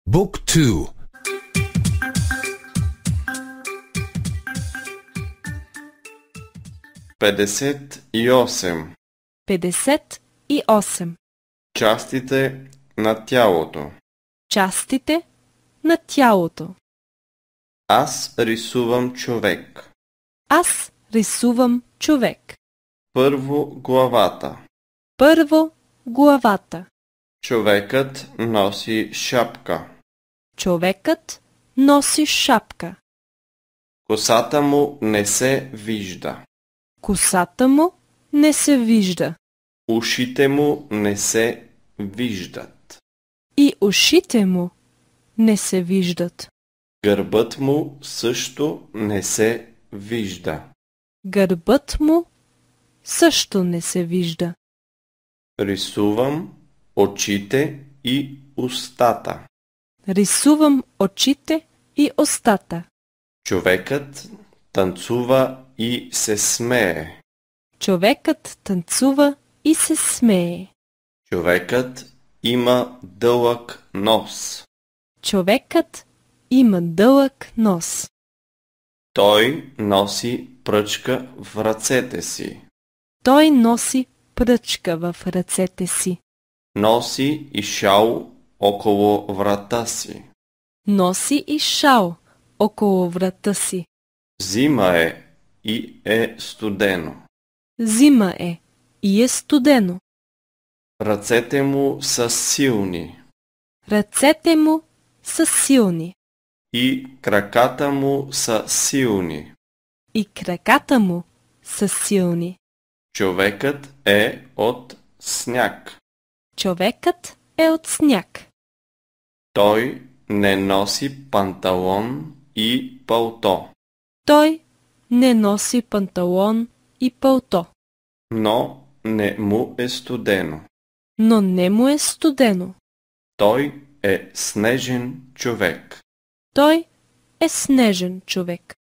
Book 2. 58. 58. Частите на тялото. Частите на тялото. Аз рисувам човек. Аз рисувам човек. Първо главата. Първо главата. Човекът носи шапка. Човекът носи шапка. Косата му не се вижда. Косата му не се вижда. Ушите му не се виждат. И ушите му не се виждат. Гърбът му също не се вижда. Гърбът му също не се вижда. Рисувам очите и устата. Рисувам очите и устата. Човекът танцува и се смее. Човекът танцува и се смее. Човекът има дълъг нос. Човекът има дълъг нос. Той носи пръчка в ръцете си. Той носи пръчка в ръцете си. Носи и шал около врата си. Носи и шал около врата си. Зима е и е студено. Зима е и е студено. Ръцете му са силни. Ръцете му са силни. И краката му са силни. И краката му са силни. Човекът е от сняг. Човекът е от сняг. Той не носи панталон и палто. Той не носи панталон и палто. Но не му е студено. Но не му е студено. Той е снежен човек. Той е снежен човек.